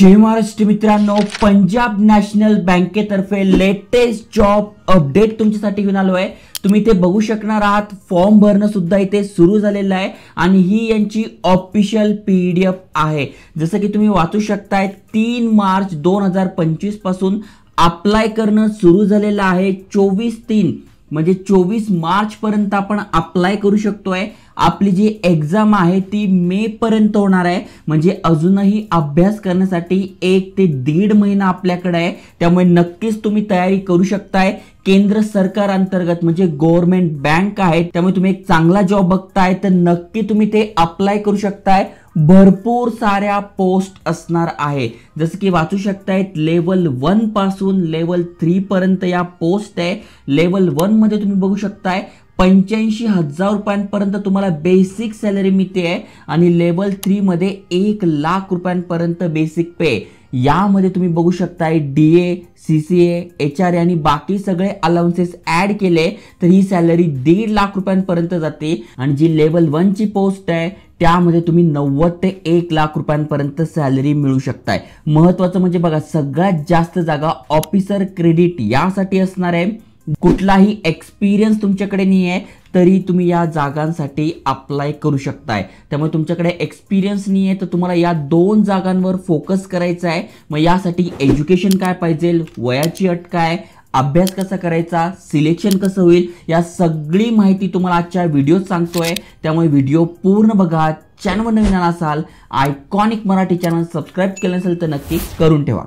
जय महाराष्ट्र मित्रांनो, पंजाब नॅशनल बँकेतर्फे latest job update तुमच्यासाठी घेऊन आलो आहे। तुम्ही इथे बघू शकणार आहात, फॉर्म भरणं सुद्धा इथे सुरू झालेलं आहे आणि ही यांची ऑफिशियल पीडीएफ आहे। जसं की तुम्ही वाचू शकताय, 3 मार्च 2025 पासून अप्लाय करणं सुरू झालेलं आहे। 24/3 म्हणजे 24 मार्च पर्यंत आपण अप्लाय करू शकतोय। आपली जी एग्जाम आहे ती मे पर्यंत होणार आहे, म्हणजे अजूनही अभ्यास करण्यासाठी 1 ते 1.5 महिना आपल्याकडे आहे। त्यामुळे नक्कीच तुम्ही तयारी करू शकताय। केंद्र सरकार अंतर्गत म्हणजे गव्हर्नमेंट बँक आहे, त्यामुळे तुम्ही एक चांगला जॉब बघताय तर नक्की तुम्ही ते अप्लाय करू शकताय। भरपूर साऱ्या पोस्ट असणार आहे, जसं की वाचू शकताय लेवल 1 पासून लेवल 3 पर्यंत या पोस्ट आहे। लेवल 1 मध्ये तुम्ही बघू शकताय 85,000 रुपयांपर्यंत तुम्हाला बेसिक सॅलरी मिळते आहे आणि लेवल 3 मध्ये 1 लाख रुपयांपर्यंत बेसिक पे। यामध्ये तुम्ही बघू शकताय डीए, सीसीए, एचआर आणि बाकी सगळे अलाउन्सेस ऍड केले तर ही सॅलरी 1.5 लाख रुपयांपर्यंत जाते। आणि जी लेवल 1 ची पोस्ट आहे त्यामध्ये तुम्ही 90 ते 1 लाख रुपयांपर्यंत सॅलरी मिळू शकताय। महत्त्वाचं म्हणजे बघा, सगळ्यात जास्त जागा ऑफिसर क्रेडिट यासाठी असणार आहे। कुठलाही एक्सपिरियन्स तुमच्याकडे नाही आहे तरी तुम्ही या जागांसाठी अप्लाय करू शकताय। त्यामुळे तुमच्याकडे एक्सपिरियन्स नाही आहे तर तुम्हाला या 2 जागांवर फोकस करायचा आहे। मग यासाठी एज्युकेशन काय पाहिजे, वयाची अट काय, अभ्यास कसा करायचा, सिलेक्शन कसं होईल, या सगळी माहिती तुम्हाला आजच्या व्हिडिओत सांगतोय। त्यामुळे व्हिडिओ पूर्ण बघा। चॅनलवर नवीन असाल, आयकॉनिक मराठी चॅनल सबस्क्राइब केलं नसेल तर नक्की करून ठेवा।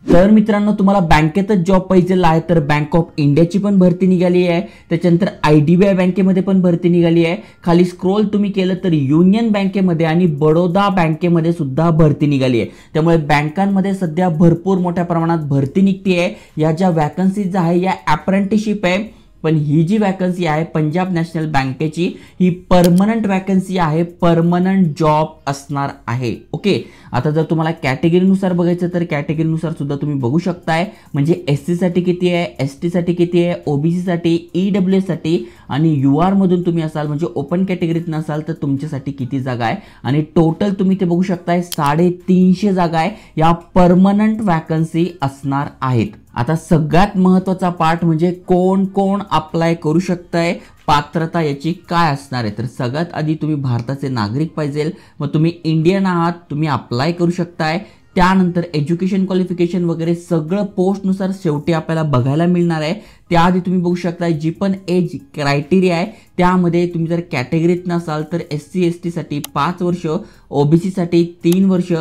तर मित्रांनो, तुम्हाला बँकेतच जॉब पाहिजे आहे तर बँक ऑफ इंडियाची पण भरती निघाली आहे। त्याच्यानंतर आयडीबीआय बँकेमध्ये पण भरती निघाली आहे। खाली स्क्रोल तुम्ही केलं तर युनियन बँकेमध्ये आणि बडोदा बँकेमध्ये सुद्धा भरती निघाली आहे। त्यामुळे बँकांमध्ये सध्या भरपूर मोठ्या प्रमाणात भरती निघते आहे। या ज्या वॅकन्सीज आहे या अप्रेंटिसशिप आहे, पण ही जी वॅकन्सी आहे पंजाब नॅशनल बँकेची ही परमनंट वॅकन्सी आहे, परमनंट जॉब असणार आहे। ओके, आता जर तुम्हाला कॅटेगरीनुसार बघायचं तर कॅटेगरीनुसार सुद्धा तुम्ही बघू शकताय। म्हणजे एससी साठी किती आहे, एसटी साठी किती आहे, ओबीसी साठी, ईडब्ल्यूएस साठी आणि यूआर मधून तुम्ही असाल म्हणजे ओपन कॅटेगरीत नसाल तर तुमच्यासाठी किती जागा आहे। आणि टोटल तुम्ही ते बघू शकताय 350 जागा आहे, या परमनंट वॅकन्सी असणार आहेत। आता सगळ्यात महत्त्वाचा पार्ट म्हणजे कोण कोण अप्लाय करू शकताय, पात्रता याची काय असणार आहे। तर सगळ्यात आधी तुम्ही भारताचे नागरिक पाहिजे, मग तुम्ही इंडियन आहात, तुम्ही अप्लाय करू शकताय। त्यानंतर एज्युकेशन क्वालिफिकेशन वगैरे सगळं पोस्टनुसार शेवटी आपल्याला बघायला मिळणार आहे। त्याआधी तुम्ही बघू शकता जी पण एज क्रायटेरिया आहे त्यामध्ये तुम्ही जर कॅटेगरीत नसाल तर एससी एसटी साठी 5 वर्ष, ओबीसी साठी 3 वर्ष,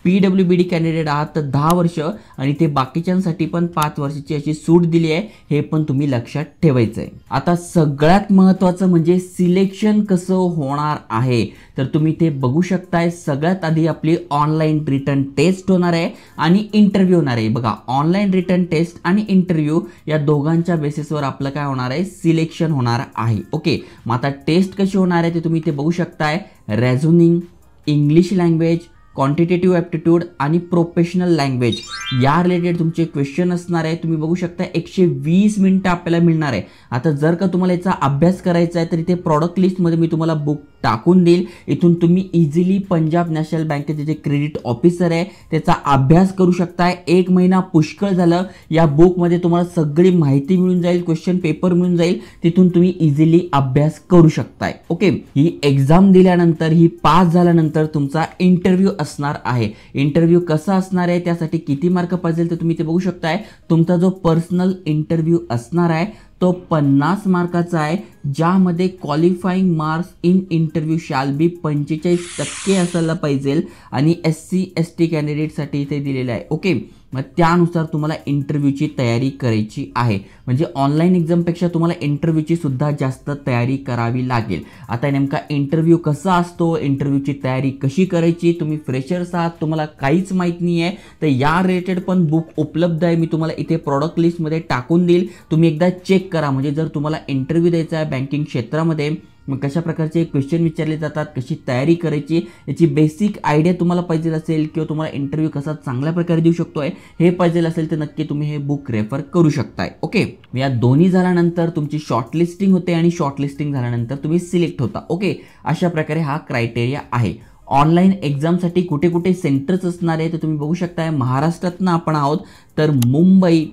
पीडब्ल्यूबीडी कॅन्डिडेट आहात तर 10 वर्ष आणि ते बाकीच्यांसाठी पण 5 वर्षाची अशी सूट दिली आहे, हे पण तुम्ही लक्षात ठेवायचं आहे। आता सगळ्यात महत्त्वाचं म्हणजे सिलेक्शन कसं होणार आहे, तर तुम्ही ते बघू शकताय। सगळ्यात आधी आपली ऑनलाईन रिटन टेस्ट होणार आहे आणि इंटरव्ह्यू होणार आहे। बघा, ऑनलाईन रिटन टेस्ट आणि इंटरव्ह्यू या दोघांच्या बेसिसवर आपलं काय होणार आहे, सिलेक्शन होणार आहे। ओके, मग आता टेस्ट कशी होणार आहे ते तुम्ही ते बघू शकताय। रेझोनिंग, इंग्लिश लँग्वेज, क्वांटिटेटिव्ह ॲप्टिट्यूड आणि प्रोफेशनल लँग्वेज या रिलेटेड तुमचे क्वेश्चन असणार आहे। तुम्ही बघू शकता 120 मिनिटं आपल्याला मिळणार आहे। आता जर का तुम्हाला याचा अभ्यास करायचा आहे तर इथे प्रॉडक्ट लिस्टमध्ये मी तुम्हाला बुक टाकून देईल, इथून तुम्ही इझिली पंजाब नॅशनल बँकेचे जे क्रेडिट ऑफिसर आहे त्याचा अभ्यास करू शकताय। 1 महिना पुष्कळ झालं, या बुकमध्ये तुम्हाला सगळी माहिती मिळून जाईल, क्वेश्चन पेपर मिळून जाईल, तिथून तुम्ही इझिली अभ्यास करू शकताय। ओके, ही एक्झाम दिल्यानंतर, ही पास झाल्यानंतर तुमचा इंटरव्ह्यू असणार आहे। इंटरव्ह्यू कसा असणार आहे, त्यासाठी किती मार्क पाहिजे तर तुम्ही ते बघू शकताय। तुमचा जो पर्सनल इंटरव्ह्यू असणार आहे तो 50 मार्काचा आहे, ज्यामध्ये qualifying marks in interview shall be 45% असायला पाहिजे आणि एससी एसटी कॅन्डिडेटसाठी इथे दिलेलं आहे। ओके, मग त्यानुसार तुम्हाला इंटरव्ह्यूची तयारी करायची आहे। म्हणजे ऑनलाईन एक्झामपेक्षा तुम्हाला इंटरव्ह्यूची सुद्धा जास्त तयारी करावी लागेल। आता नेमका इंटरव्ह्यू कसा असतो, इंटरव्ह्यूची तयारी कशी करायची, तुम्ही फ्रेशर्स आहात, तुम्हाला काहीच माहीत नाही आहे तर या रिलेटेड पण बुक उपलब्ध आहे, मी तुम्हाला इथे प्रॉडक्ट लिस्टमध्ये टाकून देईल, तुम्ही एकदा चेक करा। म्हणजे जर तुम्हाला इंटरव्ह्यू द्यायचा आहे बँकिंग क्षेत्रामध्ये मग कशा प्रकारचे क्वेश्चन विचारले जातात, कशी तयारी करायची, याची बेसिक आयडिया तुम्हाला पाहिजे असेल किंवा तुम्हाला इंटरव्ह्यू कसा चांगल्या प्रकारे देऊ शकतोय हे पाहिजे असेल तर नक्की तुम्ही हे बुक रेफर करू शकताय. ओके, या दोन्ही झाल्यानंतर तुमची शॉर्टलिस्टिंग होते आणि शॉर्टलिस्टिंग झाल्यानंतर तुम्ही सिलेक्ट होता. ओके, अशा प्रकारे हा क्रायटेरिया आहे. ऑनलाईन एक्झामसाठी कुठे कुठे सेंटर्स असणार आहे तर तुम्ही बघू शकताय. महाराष्ट्रातनं आपण आहोत तर मुंबई,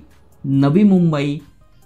नवी मुंबई,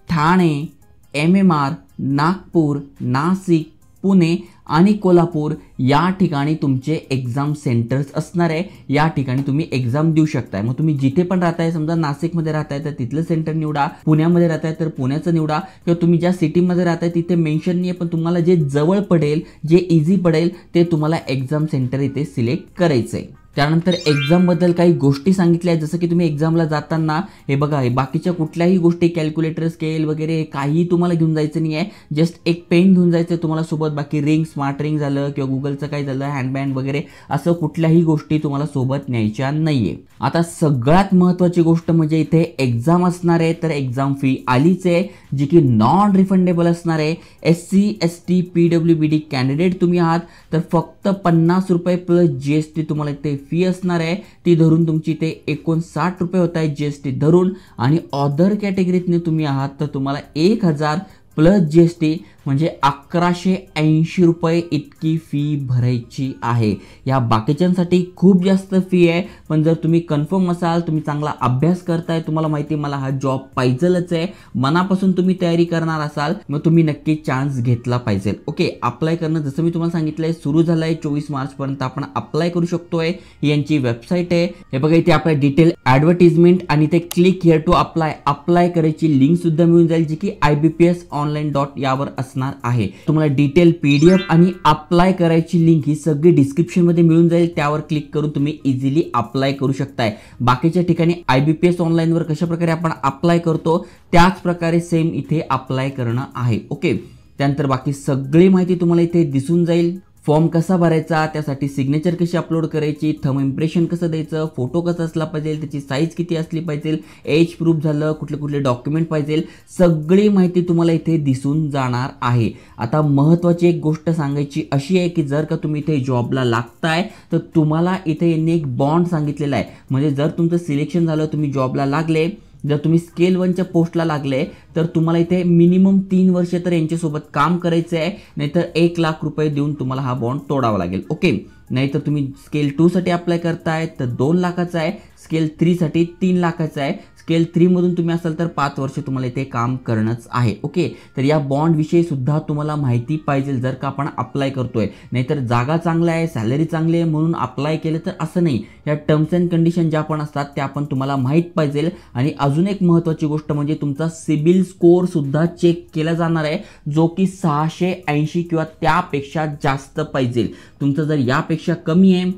ठाणे, MMR, नागपूर, नाशिक, पुणे आणि कोल्हापूर या ठिकाणी तुमचे एक्झाम सेंटर्स असणार आहे. या ठिकाणी तुम्ही एक्झाम देऊ शकताय. मग तुम्ही जिथे पण राहताय, समजा नाशिकमध्ये राहताय तर तिथलं सेंटर निवडा, पुण्यामध्ये राहताय तर पुण्याचं निवडा, किंवा तुम्ही ज्या सिटीमध्ये राहताय तिथे मेन्शन नाही आहे पण तुम्हाला जे जवळ पडेल, जे इझी पडेल ते तुम्हाला एक्झाम सेंटर इथे सिलेक्ट करायचं आहे. त्यानंतर एक्झामबद्दल काही गोष्टी सांगितल्या आहेत, जसं की तुम्ही एक्झामला जाताना हे बघा, हे बाकीच्या कुठल्याही गोष्टी कॅल्क्युलेटर, स्केल वगैरे काही तुम्हाला घेऊन जायचं नाही आहे. जस्ट एक पेन घेऊन जायचं तुम्हाला सोबत. बाकी रिंग, स्मार्ट रिंग झालं किंवा गुगलचं काही झालं, हँडबँड वगैरे असं कुठल्याही गोष्टी तुम्हाला सोबत न्यायच्या नाहीये. आता सगळ्यात महत्त्वाची गोष्ट म्हणजे इथे एक्झाम असणार आहे तर एक्झाम फी आलीच आहे, जी की नॉन रिफंडेबल असणार आहे. SC, ST, PWBD कॅन्डिडेट तुम्ही आहात तर फक्त 50 रुपये प्लस GST तुम्हाला इथे फी असणार आहे. ती धरून तुमची ते 59 रुपये होत आहे GST धरून. आणि अदर कॅटेगरीतने तुम्ही आहात तर तुम्हाला 1000 प्लस GST म्हणजे 1180 रुपये इतकी फी भरायची आहे. या बाकीच्यांसाठी खूप जास्त फी आहे, पण जर तुम्ही कन्फर्म असाल, तुम्ही चांगला अभ्यास करताय, तुम्हाला माहिती मला हा जॉब पाहिजेलच आहे, मनापासून तुम्ही तयारी करणार असाल, मग तुम्ही नक्की चान्स घेतला पाहिजे. ओके, अप्लाय करणं जसं मी तुम्हाला सांगितलंय सुरू झालंय. 24 मार्चपर्यंत आपण अप्लाय करू शकतोय. ही यांची वेबसाईट आहे. हे बघा, इथे आपल्या डिटेल ॲडव्हर्टिजमेंट आणि ते क्लिक हिअर टू अप्लाय करायची लिंक सुद्धा मिळून जाईल, जी की IBPSonline यावर असणार आहे. तुम्हाला डिटेल PDF आणि अप्लाय करायची लिंक ही सगळी डिस्क्रिप्शन मध्ये मिळून जाईल. त्यावर क्लिक करून तुम्ही इझिली अप्लाय करू शकताय. बाकीच्या ठिकाणी IBPS ऑनलाईन वर कशा प्रकारे आपण अप्लाय करतो त्याच प्रकारे सेम इथे अप्लाय करणं आहे. ओके, त्यानंतर बाकी सगळी माहिती तुम्हाला इथे दिसून जाईल. फॉर्म कसा भरायचा, त्यासाठी सिग्नेचर कशी अपलोड करायची, थंब इम्प्रेशन कसं द्यायचं, फोटो कसा असला पाहिजे, त्याची साईज किती असली पाहिजे, एज प्रूफ झालं, कुठले कुठले डॉक्युमेंट पाहिजे, सगळी माहिती तुम्हाला इथे दिसून जाणार आहे. आता महत्त्वाची एक गोष्ट सांगायची अशी आहे की जर का तुम्ही इथे जॉबला लागताय तर तुम्हाला इथे यांनी एक बॉन्ड सांगितलेला आहे. म्हणजे जर तुमचं सिलेक्शन झालं, तुम्ही जॉबला लागले, जर तुम्ही स्केल 1च्या पोस्टला लागले तर तुम्हाला इथे मिनिमम 3 वर्ष तर यांच्यासोबत काम करायचं आहे, नाहीतर 1 लाख रुपये देऊन तुम्हाला हा बॉन्ड तोडावा लागेल. ओके, नाहीतर तुम्ही स्केल 2 साठी अप्लाय करताय तर 2 लाखाचा आहे, स्केल 3 साठी 3 लाखाचा आहे, स्केल 3 मधून तुम्ही असाल तर 5 वर्ष तुम्हाला इथे काम करणंच आहे. ओके, तर या बॉन्ड विषयी सुद्धा तुम्हाला माहिती पाहिजे जर का आपण अप्लाय करतोय. नाहीतर जागा चांगला आहे, सॅलरी चांगली आहे म्हणून अप्लाय केलं तर असं नाही. या टर्म्स अँड कंडिशन ज्या पण असतात त्या पण तुम्हाला माहीत पाहिजे. आणि अजून एक महत्त्वाची गोष्ट म्हणजे तुमचा सिबिल स्कोअर सुद्धा चेक केला जाणार आहे, जो की 680 किंवा त्यापेक्षा जास्त पाहिजे. तुमचं जर यापेक्षा कमी आहे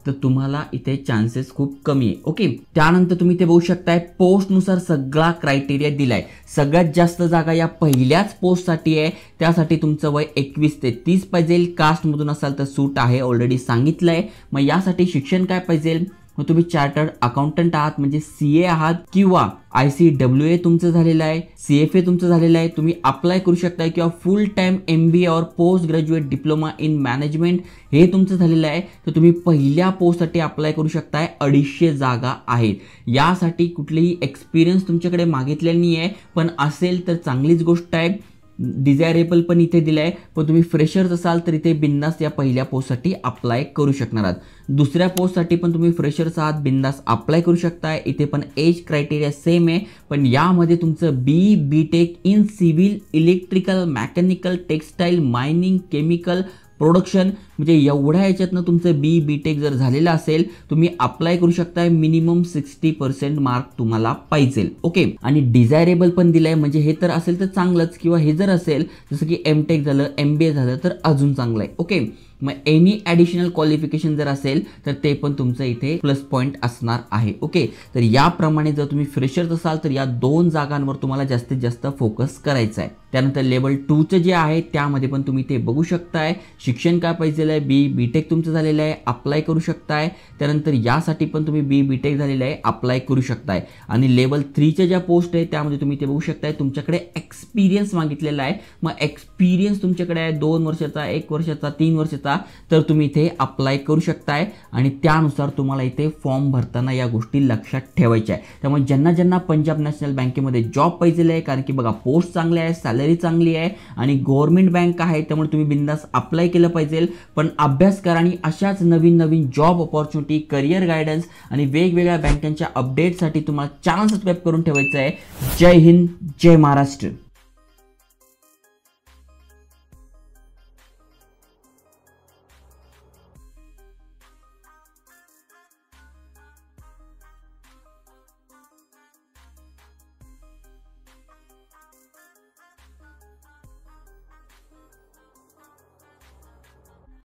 तर तुम्हाला इथे चान्सेस खूप कमी आहे. ओके, त्यानंतर तुम्ही ते बघू शकताय पोस्टनुसार सगळा क्रायटेरिया दिलाय. सगळ्यात जास्त जागा या पहिल्याच पोस्टसाठी आहे. त्यासाठी तुमचं वय 21 ते 30 पाहिजे. कास्टमधून असाल तर सूट आहे, ऑलरेडी सांगितलंय. मग यासाठी शिक्षण काय पाहिजे, मग तुम्ही चार्टर्ड अकाउंटंट आहात म्हणजे CA आहात किंवा ICWA तुमचं झालेलं आहे, CFA तुमचं झालेलं आहे, तुम्ही अप्लाय करू शकता. किंवा फुल टाइम MBA और post graduate diploma in management हे तुमचं झालेलं आहे तर तुम्ही पहिल्या पोस्टसाठी अप्लाय करू शकताय. 250 जागा आहेत. यासाठी कुठलेही एक्सपिरियन्स तुमच्याकडे मागितलेला नाही आहे, पण असेल तर चांगलीच गोष्ट आहे. डिझायरेबल पण इथे दिलाय, पण तुम्ही फ्रेशर्स असाल तर इथे बिंदास या पहिल्या पोस्टसाठी अप्लाय करू शकणार आहात. दुसऱ्या पोस्टसाठी पण तुम्ही फ्रेशर्स आहात, बिंदास अप्लाय करू शकताय. इथे पण एज क्रायटेरिया सेम आहे, पण यामध्ये तुमचं BTech in civil, electrical, mechanical, textile, mining, chemical, production म्हणजे एवढ्या याच्यातनं तुमचं BTech जर झालेलं असेल तुम्ही अप्लाय करू शकताय. मिनिमम 60% मार्क तुम्हाला पाहिजे. ओके, आणि डिझायरेबल पण दिलाय, म्हणजे हे तर असेल तर चांगलंच, किंवा हे जर असेल जसं की MTech झालं, MBA झालं तर अजून चांगलं आहे. ओके, मग एनी ॲडिशनल क्वालिफिकेशन जर असेल तर ते पण तुमचं इथे प्लस पॉईंट असणार आहे. ओके, तर याप्रमाणे जर तुम्ही फ्रेशर्स असाल तर या 2 जागांवर तुम्हाला जास्तीत जास्त फोकस करायचा आहे. त्यानंतर लेवल 2चं जे आहे त्यामध्ये पण तुम्ही ते बघू शकताय. शिक्षण काय पाहिजे आहे, बी.टेक तुमचं झालेलं आहे, अप्लाय करू शकताय. त्यानंतर यासाठी पण तुम्ही बी.टेक झालेलं आहे, अप्लाय करू शकताय. आणि लेवल 3च्या ज्या पोस्ट आहे त्यामध्ये तुम्ही ते बघू शकताय. तुमच्याकडे एक्सपिरियन्स मागितलेला आहे. मग एक्सपिरियन्स तुमच्याकडे आहे 2 वर्षाचा, 1 वर्षाचा, 3 वर्षाचा, तर तुम्ही इथे अप्लाय करू शकताय. आणि त्यानुसार तुम्हाला इथे फॉर्म भरताना या गोष्टी लक्षात ठेवायच्या आहे. त्यामुळे ज्यांना पंजाब नॅशनल बँकेमध्ये जॉब पाहिजे आहे, कारण की बघा पोस्ट चांगले आहे, सॅलरी चांगली आहे आणि गव्हर्नमेंट बँक आहे, त्यामुळे तुम्ही बिंदास अप्लाय केलं पाहिजे. पण अभ्यास करा आणि अशाच नवीन जॉब ऑपॉर्च्युनिटी, करिअर गायडन्स आणि वेगवेगळ्या बँकांच्या अपडेटसाठी तुम्हाला चॅनल सबस्क्राईब करून ठेवायचं आहे. जय हिंद, जय महाराष्ट्र.